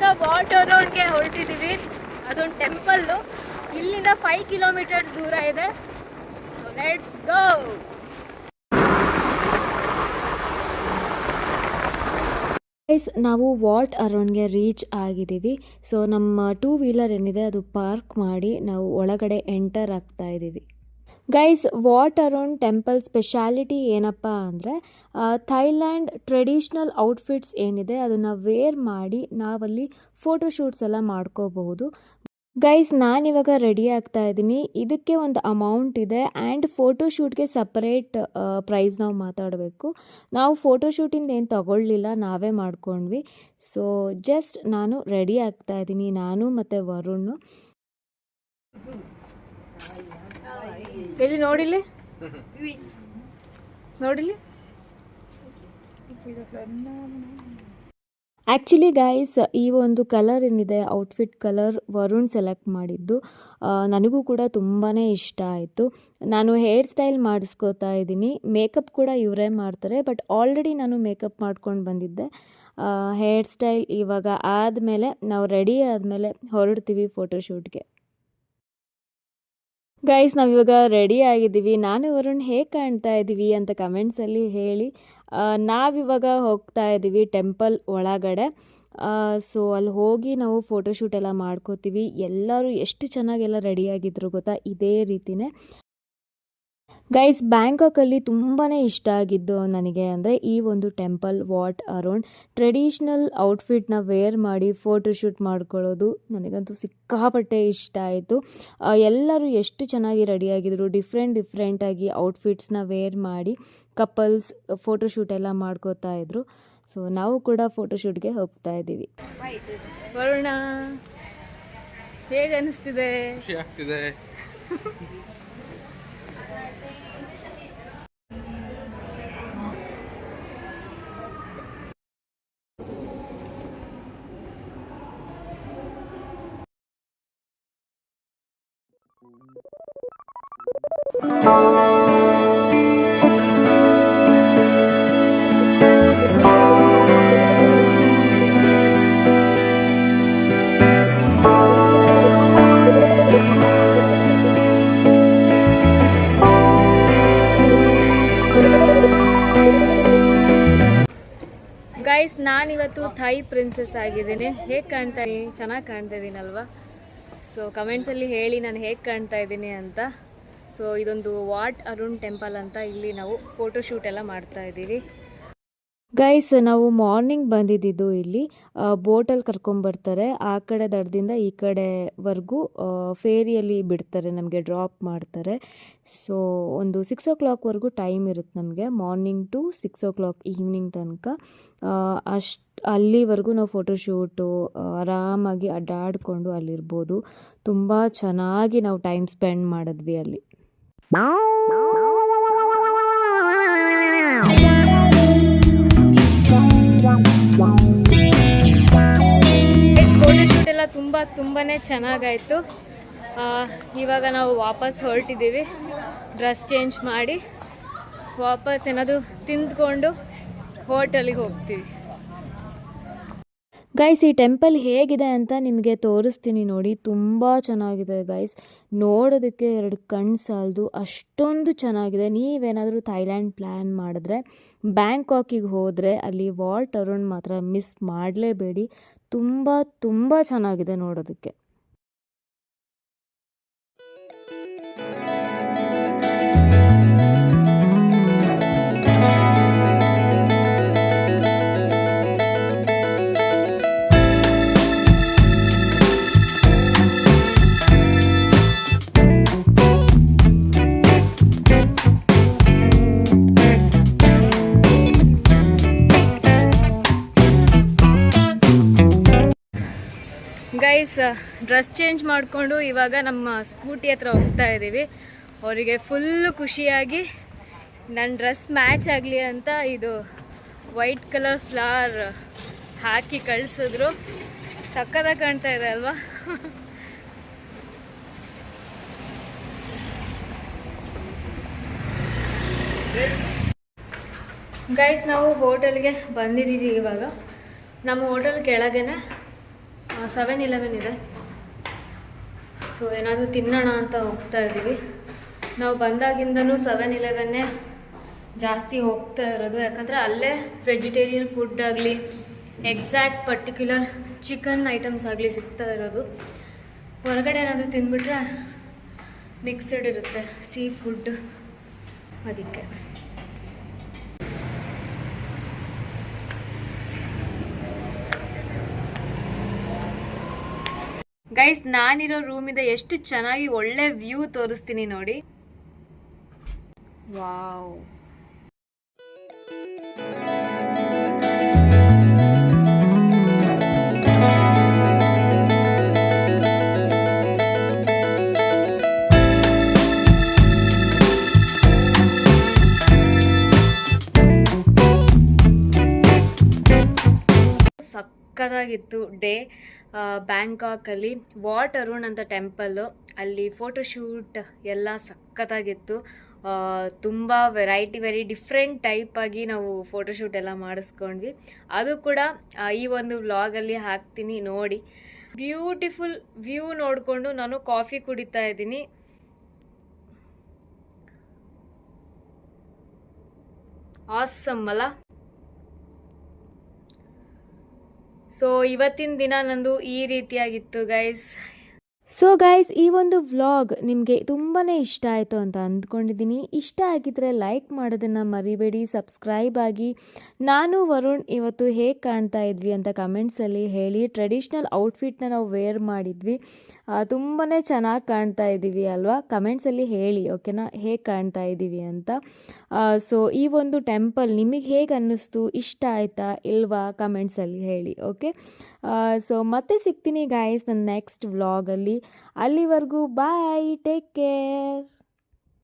ಇವಾಗ ವಾಟರ್ ರೋಡ್ಗೆ ಹೊರಟಿದ್ದೀವಿ. ಅದೊಂದು ಟೆಂಪಲ್ಲು ಇಲ್ಲಿಂದ 5 ಕಿಲೋಮೀಟರ್ಸ್ ದೂರ ಇದೆ. So let's go. ನಾವು ವಾಟ್ ಅರೌಂಡ್ಗೆ ರೀಚ್ ಆಗಿದ್ದೀವಿ. ಸೊ ನಮ್ಮ 2 ವೀಲರ್ ಏನಿದೆ ಅದು ಪಾರ್ಕ್ ಮಾಡಿ ನಾವು ಒಳಗಡೆ ಎಂಟರ್ ಆಗ್ತಾ ಇದ್ದೀವಿ. Guys, what around temple speciality ಏನಪ್ಪ ಅಂದರೆ ಥೈಲ್ಯಾಂಡ್ ಟ್ರೆಡಿಷ್ನಲ್ ಔಟ್ಫಿಟ್ಸ್ ಏನಿದೆ ಅದನ್ನು ವೇರ್ ಮಾಡಿ ನಾವಲ್ಲಿ ಫೋಟೋಶೂಟ್ಸ್ ಎಲ್ಲ ಮಾಡ್ಕೋಬಹುದು. ಗೈಸ್, ನಾನಿವಾಗ ರೆಡಿ ಆಗ್ತಾ ಇದ್ದೀನಿ. ಇದಕ್ಕೆ ಒಂದು ಅಮೌಂಟ್ ಇದೆ ಆ್ಯಂಡ್ ಫೋಟೋಶೂಟ್ಗೆ ಸಪ್ರೇಟ್ ಪ್ರೈಸ್ ನಾವು ಮಾತಾಡಬೇಕು. ನಾವು ಫೋಟೋಶೂಟಿಂದ ಏನು ತಗೊಳ್ಳಿಲ್ಲ, ನಾವೇ ಮಾಡ್ಕೊಂಡ್ವಿ. ಸೊ ಜಸ್ಟ್ ನಾನು ರೆಡಿ ಆಗ್ತಾ ಇದ್ದೀನಿ, ನಾನು ಮತ್ತು ವರುಣ್. ಎಲ್ಲಿ ನೋಡಿಲಿ ಆ್ಯಕ್ಚುಲಿ ಗೈಸ್, ಈ ಒಂದು ಕಲರ್ ಏನಿದೆ ಔಟ್ಫಿಟ್ ಕಲರ್ ವರುಣ್ ಸೆಲೆಕ್ಟ್ ಮಾಡಿದ್ದು. ನನಗೂ ಕೂಡ ತುಂಬಾ ಇಷ್ಟ ಆಯಿತು. ನಾನು ಹೇರ್ ಸ್ಟೈಲ್ ಮಾಡಿಸ್ಕೋತಾ ಇದ್ದೀನಿ. ಮೇಕಪ್ ಕೂಡ ಇವರೇ ಮಾಡ್ತಾರೆ. ಬಟ್ ಆಲ್ರೆಡಿ ನಾನು ಮೇಕಪ್ ಮಾಡ್ಕೊಂಡು ಬಂದಿದ್ದೆ. ಹೇರ್ ಸ್ಟೈಲ್ ಇವಾಗ ಆದಮೇಲೆ ನಾವು ರೆಡಿ ಆದಮೇಲೆ ಹೊರಡ್ತೀವಿ ಫೋಟೋಶೂಟ್ಗೆ. ಗೈಸ್, ನಾವಿವಾಗ ರೆಡಿ ಆಗಿದ್ದೀವಿ. ನಾನು ವರುಣ್ ಹೇಗೆ ಕಾಣ್ತಾ ಇದ್ದೀವಿ ಅಂತ ಕಮೆಂಟ್ಸಲ್ಲಿ ಹೇಳಿ. ನಾವಿವಾಗ ಹೋಗ್ತಾ ಇದ್ದೀವಿ ಟೆಂಪಲ್ ಒಳಗಡೆ. ಸೊ ಅಲ್ಲಿ ಹೋಗಿ ನಾವು ಫೋಟೋಶೂಟ್ ಎಲ್ಲ ಮಾಡ್ಕೋತೀವಿ. ಎಲ್ಲರೂ ಎಷ್ಟು ಚೆನ್ನಾಗೆಲ್ಲ ರೆಡಿಯಾಗಿದ್ರು ಗೊತ್ತಾ, ಇದೇ ರೀತಿಯೇ. ಗೈಸ್, ಬ್ಯಾಂಕಾಕಲ್ಲಿ ತುಂಬಾ ಇಷ್ಟ ಆಗಿದ್ದು ನನಗೆ ಅಂದರೆ ಈ ಒಂದು ಟೆಂಪಲ್ ವಾಟ್ ಅರೌಂಡ್ ಟ್ರೆಡಿಷ್ನಲ್ ಔಟ್ಫಿಟ್ನ ವೇರ್ ಮಾಡಿ ಫೋಟೋಶೂಟ್ ಮಾಡ್ಕೊಳ್ಳೋದು ನನಗಂತೂ ಸಿಕ್ಕಾಪಟ್ಟೆ ಇಷ್ಟ ಆಯಿತು. ಎಲ್ಲರೂ ಎಷ್ಟು ಚೆನ್ನಾಗಿ ರೆಡಿಯಾಗಿದ್ರು, ಡಿಫ್ರೆಂಟಾಗಿ ಔಟ್ಫಿಟ್ಸ್ನ ವೇರ್ ಮಾಡಿ ಕಪಲ್ಸ್ ಫೋಟೋಶೂಟ್ ಎಲ್ಲ ಮಾಡ್ಕೋತಾ ಇದ್ರು. ಸೊ ನಾವು ಕೂಡ ಫೋಟೋಶೂಟ್ಗೆ ಹೋಗ್ತಾ ಇದ್ದೀವಿ. ವರುಣ, ಹೇಗೆ ಅನಿಸ್ತಿದೆ? ಖುಷಿ ಆಗ್ತಿದೆ. ಗೈಸ್, ನಾನಿವತ್ತು ಥೈ ಪ್ರಿನ್ಸೆಸ್ ಆಗಿದ್ದೀನಿ. ಹೇಗೆ ಕಾಣ್ತಾ ಇದ್ದೀನಿ? ಚೆನ್ನಾಗಿ ಕಾಣ್ತಾ ಇದ್ದೀನಲ್ವಾ? ಸೊ ಕಮೆಂಟ್ಸಲ್ಲಿ ಹೇಳಿ ನಾನು ಹೇಗೆ ಕಾಣ್ತಾ ಇದ್ದೀನಿ ಅಂತ. ಸೊ ಇದೊಂದು ವಾಟ್ ಅರುಣ್ ಟೆಂಪಲ್ ಅಂತ, ಇಲ್ಲಿ ನಾವು ಫೋಟೋಶೂಟ್ ಎಲ್ಲ ಮಾಡ್ತಾ ಇದ್ದೀವಿ. ಗೈಸ್, ನಾವು ಮಾರ್ನಿಂಗ್ ಬಂದಿದ್ದು. ಇಲ್ಲಿ ಬೋಟಲ್ಲಿ ಕರ್ಕೊಂಬರ್ತಾರೆ. ಆ ಕಡೆ ದಡದಿಂದ ಈ ಕಡೆವರೆಗೂ ಫೇರಿಯಲ್ಲಿ ಬಿಡ್ತಾರೆ, ನಮಗೆ ಡ್ರಾಪ್ ಮಾಡ್ತಾರೆ. ಸೊ ಒಂದು 6 o'clockವರೆಗೂ ಟೈಮ್ ಇರುತ್ತೆ ನಮಗೆ, ಮಾರ್ನಿಂಗ್ ಟು 6 o'clock ಈವ್ನಿಂಗ್ ತನಕ. ಅಲ್ಲಿವರೆಗೂ ನಾವು ಫೋಟೋಶೂಟು ಆರಾಮಾಗಿ ಅಡ್ಡಾಡಿಕೊಂಡು ಅಲ್ಲಿರ್ಬೋದು. ತುಂಬ ಚೆನ್ನಾಗಿ ನಾವು ಟೈಮ್ ಸ್ಪೆಂಡ್ ಮಾಡಿದ್ವಿ ಅಲ್ಲಿ. ಫೋಟೋಶೂಟ್ ಎಲ್ಲ ತುಂಬಾ ಚೆನ್ನಾಗಾಯಿತು. ಇವಾಗ ನಾವು ವಾಪಸ್ ಹೊರಟಿದ್ದೀವಿ. ಡ್ರೆಸ್ ಚೇಂಜ್ ಮಾಡಿ ವಾಪಸ್ ಏನಾದರೂ ತಿಂದ್ಕೊಂಡು ಹೋಟೆಲಿಗೆ ಹೋಗ್ತೀವಿ. ಗೈಸ್, ಈ ಟೆಂಪಲ್ ಹೇಗಿದೆ ಅಂತ ನಿಮಗೆ ತೋರಿಸ್ತೀನಿ ನೋಡಿ. ತುಂಬ ಚೆನ್ನಾಗಿದೆ ಗೈಸ್, ನೋಡೋದಕ್ಕೆ 2 ಕಣ್ಣು ಸಾಲದು, ಅಷ್ಟೊಂದು ಚೆನ್ನಾಗಿದೆ. ನೀವೇನಾದರೂ ಥೈಲ್ಯಾಂಡ್ ಪ್ಲ್ಯಾನ್ ಮಾಡಿದ್ರೆ ಬ್ಯಾಂಕಾಕಿಗೆ ಹೋದರೆ ಅಲ್ಲಿ ವಾಟ್ ಅರೌಂಡ್ ಮಾತ್ರ ಮಿಸ್ ಮಾಡಲೇಬೇಡಿ. ತುಂಬ ಚೆನ್ನಾಗಿದೆ ನೋಡೋದಕ್ಕೆ. ಗೈಸ್, ಡ್ರೆಸ್ ಚೇಂಜ್ ಮಾಡಿಕೊಂಡು ಇವಾಗ ನಮ್ಮ ಸ್ಕೂಟಿ ಹತ್ರ ಹೋಗ್ತಾ ಇದ್ದೀವಿ. ಅವರಿಗೆ ಫುಲ್ಲು ಖುಷಿಯಾಗಿ ನನ್ನ ಡ್ರೆಸ್ ಮ್ಯಾಚ್ ಆಗಲಿ ಅಂತ ಇದು ವೈಟ್ ಕಲರ್ ಫ್ಲವರ್ ಹಾಕಿ ಕಳಿಸಿದ್ರು. ಸಕ್ಕತ್ತಾಗಿ ಕಾಣ್ತಾ ಇದೆ ಅಲ್ವಾ? ಗೈಸ್, ನಾವು ಹೋಟೆಲ್ಗೆ ಬಂದಿದ್ದೀವಿ. ಇವಾಗ ನಮ್ಮ ಹೋಟೆಲ್ ಕೆಳಗೇನೆ 7-Eleven ಇದೆ. ಸೊ ಏನಾದರೂ ತಿನ್ನೋಣ ಅಂತ ಹೋಗ್ತಾ ಇದ್ದೀವಿ. ನಾವು ಬಂದಾಗಿಂದನೂ 7-Eleven ಜಾಸ್ತಿ ಹೋಗ್ತಾ ಇರೋದು, ಯಾಕಂದರೆ ಅಲ್ಲೇ ವೆಜಿಟೇರಿಯನ್ ಫುಡ್ ಆಗಲಿ ಎಕ್ಸಾಕ್ಟ್ ಪರ್ಟಿಕ್ಯುಲರ್ ಚಿಕನ್ ಐಟಮ್ಸ್ ಆಗಲಿ ಸಿಗ್ತಾ ಇರೋದು. ಹೊರಗಡೆ ಏನಾದರೂ ತಿಂದ್ಬಿಟ್ರೆ ಮಿಕ್ಸ್ಡ್ ಇರುತ್ತೆ ಸೀ ಫುಡ್, ಅದಕ್ಕೆ. ಗೈಸ್, ನಾನಿರೋ ರೂಮಿಂದ ಎಷ್ಟು ಚೆನ್ನಾಗಿ ಒಳ್ಳೆ ವ್ಯೂ ತೋರಿಸ್ತೀನಿ ನೋಡಿ. ವಾವ್, ಸಕ್ಕತ್ತಾಗಿತ್ತು ಡೇ. ಬ್ಯಾಂಕಾಕಲ್ಲಿ ವಾಟ್ ಅರುಣ್ ಅಂತ ಟೆಂಪಲ್ಲು, ಅಲ್ಲಿ ಫೋಟೋಶೂಟ್ ಎಲ್ಲ ಸಕ್ಕತ್ತಾಗಿತ್ತು. ತುಂಬ ವೆರಿ ಡಿಫ್ರೆಂಟ್ ಟೈಪಾಗಿ ನಾವು ಫೋಟೋಶೂಟ್ ಎಲ್ಲ ಮಾಡಿಸ್ಕೊಂಡ್ವಿ. ಅದು ಕೂಡ ಈ ಒಂದು ವ್ಲಾಗಲ್ಲಿ ಹಾಕ್ತೀನಿ ನೋಡಿ. ಬ್ಯೂಟಿಫುಲ್ ವ್ಯೂ ನೋಡಿಕೊಂಡು ನಾನು ಕಾಫಿ ಕುಡಿತಾ ಇದ್ದೀನಿ. ಆಸಮ್ ಅಲ್ಲ? ಸೊ ಇವತ್ತಿನ ದಿನ ನಂದು ಈ ರೀತಿಯಾಗಿತ್ತು ಗೈಸ್. ಸೊ ಗೈಸ್, ಈ ಒಂದು ವ್ಲಾಗ್ ನಿಮಗೆ ತುಂಬಾ ಇಷ್ಟ ಆಯಿತು ಅಂತ ಅಂದ್ಕೊಂಡಿದ್ದೀನಿ. ಇಷ್ಟ ಆಗಿದ್ರೆ ಲೈಕ್ ಮಾಡೋದನ್ನು ಮರಿಬೇಡಿ, ಸಬ್ಸ್ಕ್ರೈಬ್ ಆಗಿ. ನಾನು ವರುಣ್ ಇವತ್ತು ಹೇಗೆ ಕಾಣ್ತಾ ಇದ್ವಿ ಅಂತ ಕಮೆಂಟ್ಸಲ್ಲಿ ಹೇಳಿ. ಟ್ರೆಡಿಷ್ನಲ್ ಔಟ್ಫಿಟ್ನ ನಾವು ವೇರ್ ಮಾಡಿದ್ವಿ, ತುಂಬಾ ಚೆನ್ನಾಗಿ ಕಾಣ್ತಾ ಇದ್ದೀವಿ ಅಲ್ವಾ? ಕಮೆಂಟ್ಸಲ್ಲಿ ಹೇಳಿ, ಓಕೆನಾ, ಹೇಗೆ ಕಾಣ್ತಾ ಇದ್ದೀವಿ ಅಂತ. ಸೊ ಈ ಒಂದು ಟೆಂಪಲ್ ನಿಮಗೆ ಹೇಗೆ ಅನ್ನಿಸ್ತು, ಇಷ್ಟ ಆಯಿತಾ ಇಲ್ವಾ, ಕಮೆಂಟ್ಸಲ್ಲಿ ಹೇಳಿ, ಓಕೆ. ಸೊ ಮತ್ತೆ ಸಿಗ್ತೀನಿ ಗಾಯ್ಸ್ ನನ್ನ ನೆಕ್ಸ್ಟ್ ವ್ಲಾಗಲ್ಲಿ. ಅಲ್ಲಿವರೆಗೂ ಬಾಯ್, ಟೇಕ್ ಕೇರ್.